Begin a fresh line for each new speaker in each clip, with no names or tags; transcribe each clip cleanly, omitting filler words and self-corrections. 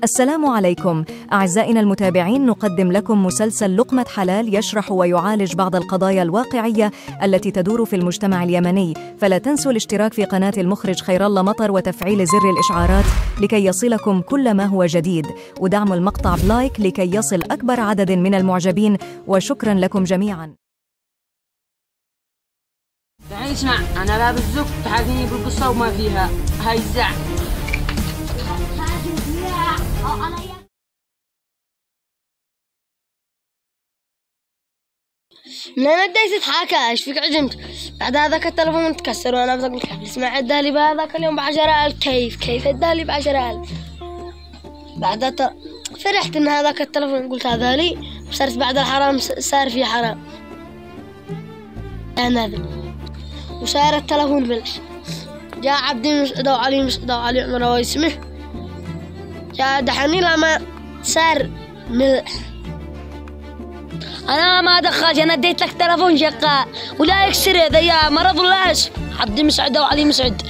السلام عليكم أعزائنا المتابعين، نقدم لكم مسلسل لقمة حلال يشرح ويعالج بعض القضايا الواقعية التي تدور في المجتمع اليمني. فلا تنسوا الاشتراك في قناة المخرج خير الله مطر وتفعيل زر الإشعارات لكي يصلكم كل ما هو جديد، ودعموا المقطع بلايك لكي يصل أكبر عدد من المعجبين، وشكرا لكم جميعا.
تعال اسمع، أنا باب الزق تحاكيني بالقصة وما فيها هاي الزعل.
ما بديت تتحاكى، ايش فيك عجمت؟ بعد هذاك التلفون تكسر وانا بقول لك اسمع ادالي بهذاك اليوم ب10,000. كيف ادالي ب10,000؟ بعد فرحت ان هذاك التلفون قلت هذا لي، وصرت بعد الحرام صار في حرام. انا وصار التلفون بلش. جاء عبدي مسعود وعلي مسعود وعلي عمر واسمه، جاء دحني لما صار ملح.
أنا ما دخلت، أنا اديت لك تلفون شقاء ولا يكسر هذا يا مرض ولا ايش؟ عبد مسعود وعلي مسعود،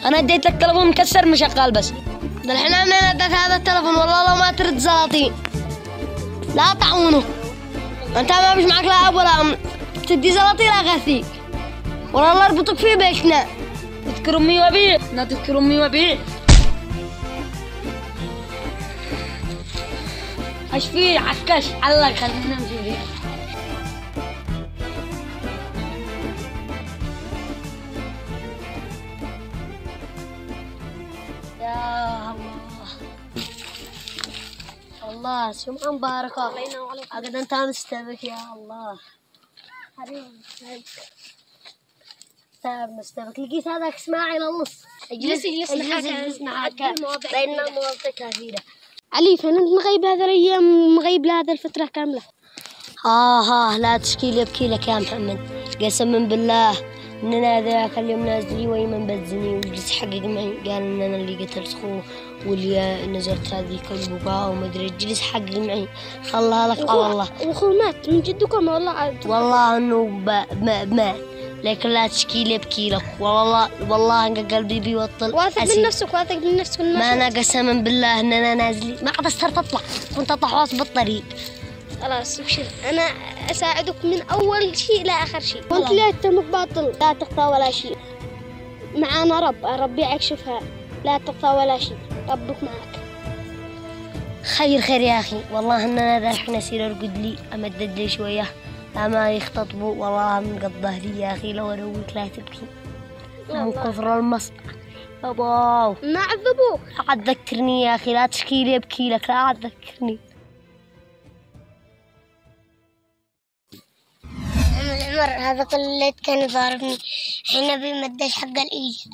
أنا اديت لك تلفون مكسر مش شغال بس.
الحين أنا اديت هذا التلفون والله لو ما ترد زلاطين لا طعونه. أنت ما بيش معك لا أب ولا أم، تدي زلاطين لا غثيك والله الله يربطك في بيتنا.
تذكر أمي وأبي؟ لا تذكر أمي وأبي. ايش في عكاش الله خلينا نمشي فيه. يا الله الله سمعة مباركة أقد أنت مستبك يا الله. مستبك لقيت هذاك اسماعيل النص. اجلس نحكي بيننا مواضيع كثيرة.
علي فين أنت مغيب هذا الأيام، مغيب لهذا الفترة كاملة؟
لا تشكي لي ابكي لك يا محمد، قسما بالله اننا ذاك اليوم نازلي ويمن بتزني وجلس حقق معي، قال ان انا اللي قتلت اخوه واللي نزلت هذيك البقاء وما ادري، جلس حقق معي خلها لك. والله
واخوه مات من جدكم والله عاد.
والله انه مات، لكن لا تشكي لي ابكي لك. والله ان قلبي بيوطل.
واثق من نفسك، واثق من نفسك.
ما انا قسما بالله اننا نازلي ما قد صرت اطلع، كنت اطلع واصل بالطريق.
خلاص ابشر، انا اساعدك من اول شيء لاخر شيء. وانت لا تمك باطل، لا تخفى ولا شيء. معانا ربي يكشفها، لا تخفى ولا شيء، ربك معك.
خير يا اخي، والله اننا رايحين نسير ارقد لي امدد لي شويه ما يختطبوا. والله من قد ظهري يا اخي لو ارويك لا تبكي من كثر المصنع. ياباو
ما عذبوك؟
عاد ذكرني يا اخي، لا تشكي لي ابكي لك، لا عاد ذكرني.
عمر هذا كل الليل كان يضاربني، حين ابي مدش حق الايجار.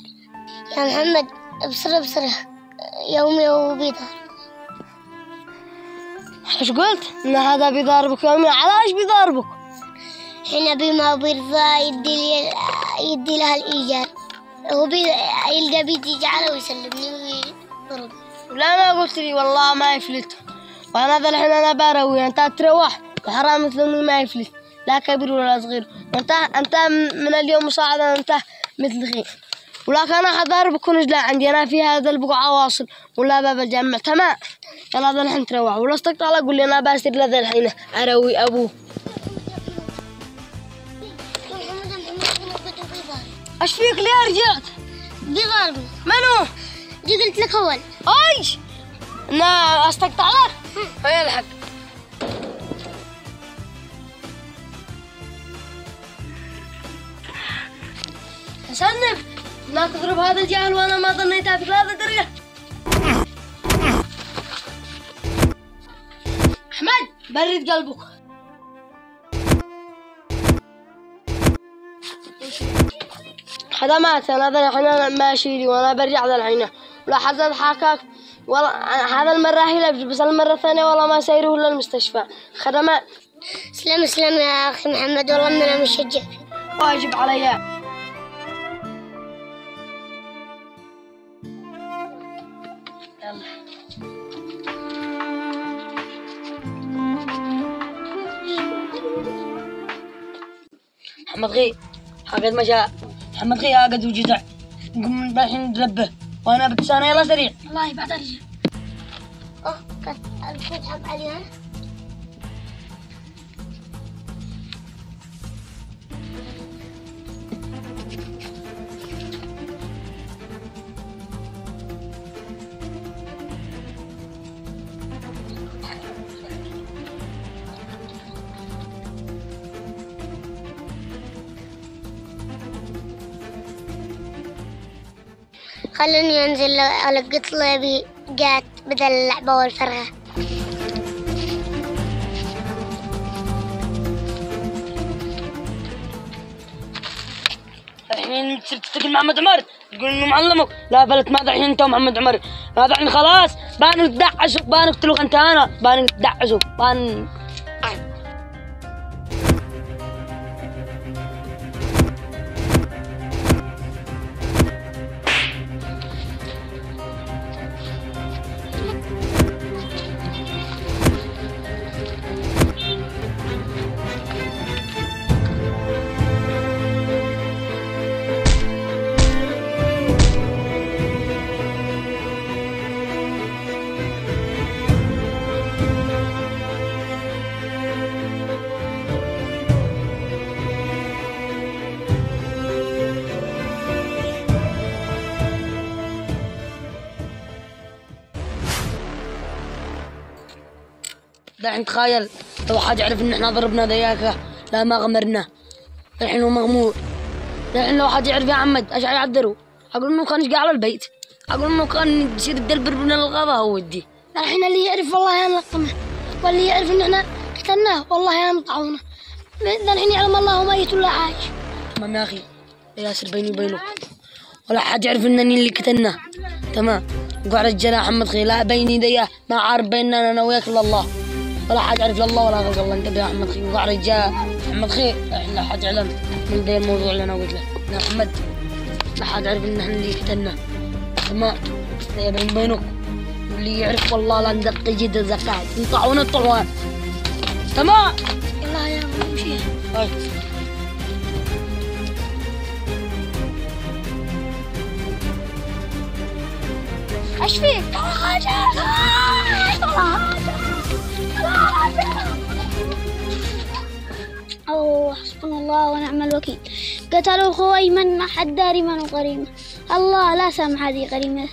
يا محمد ابصره يومي وبيضرب.
ايش قلت؟ ان هذا بيضاربك يومي؟ علاش بيضاربك؟
حين ابي ما بيرضى يدي لها الايجار، هو يلقى بيدي جعله ويسلمني ويضربني.
لا ما قلت لي والله ما يفلت، وانا ذا الحين انا بروي، انت تروح وحرام مثل امي ما يفلت، لا كبير ولا صغير. انت من اليوم مساعدة، انت مثل خي. ولكن انا حضاربك ونجلى عندي انا في هذا البقعة واصل ولا باب الجامع. تمام يلا ذا الحين تروح، ولا استقطع لا قول لي انا باسر لذا الحين اروي ابوه. ايش فيك ليه رجعت؟
بيضربني.
منو؟
دي قلت لك اول.
ايش؟ انا استقطع لك؟ هيا الحق. سنب لا تضرب هذا الجاهل وانا ما ظنيت فيك، لا تدري. احمد برد قلبك. خدمات انا ذا الحين ماشي لي وانا برجع ذا الحين، ولا حد حاكاك والله. هذا المرة هي لبس، بس المرة الثانية والله ما سيروه الا المستشفى. خدمات.
سلام يا اخي محمد، والله اننا مشجع.
واجب علي. محمد غي حقد ما جاء، محمد غي عقد وجدع، نقوم الحين نربه وانا بتسانه. يلا سريع.
والله بعد ارجع. تضحك عليها؟ خلوني انزل القط لي جات بدل اللعبة والفرغة.
الحين تشتكي محمد عمر تقول انه معلمك، لا بلت ماذا الحين انت ومحمد عمر، ماذا الحين خلاص بانك تدعسوا بانك تلوغ انت انا بانك تدعسوا بان. الحين تخيل لو حد يعرف ان احنا ضربنا ذياك، لا ما غمرنا الحين هو مغمور. الحين لو حد يعرف يا عمد ايش يعذروا؟ اقول انه كان يشقى على البيت، اقول انه كان يصير الدلبر من الغابة هو ودي.
الحين اللي يعرف والله انا لقمه، واللي يعرف ان احنا قتلناه والله انا مطعونه. الحين يعلم الله هو ميت ولا عايش.
تمام يا اخي لا ياسر بيني وبينك، ولا حد يعرف انني اللي قتلناه. تمام وقع رجال محمد خي لا بيني دياه ما عارف بيننا انا وياك الا الله، ولا حد يعرف لا الله ولا خلق الله. انتبه يا محمد خي وقع رجال محمد خي لا حد يعلم من ذا الموضوع اللي انا قلت له يا محمد، لا حد يعرف ان احنا اللي قتلناه. تمام يا بيني وبينك، واللي يعرف والله لا ندق جد الزكاة نطعون الطعوان. تمام
يلا يا امشي.
هاي
ايش فيك؟
أوه حسبنا الله ونعم الوكيل. قتلوا أخوي من حد داري من قريمة. الله لا سامح هذه قريمة.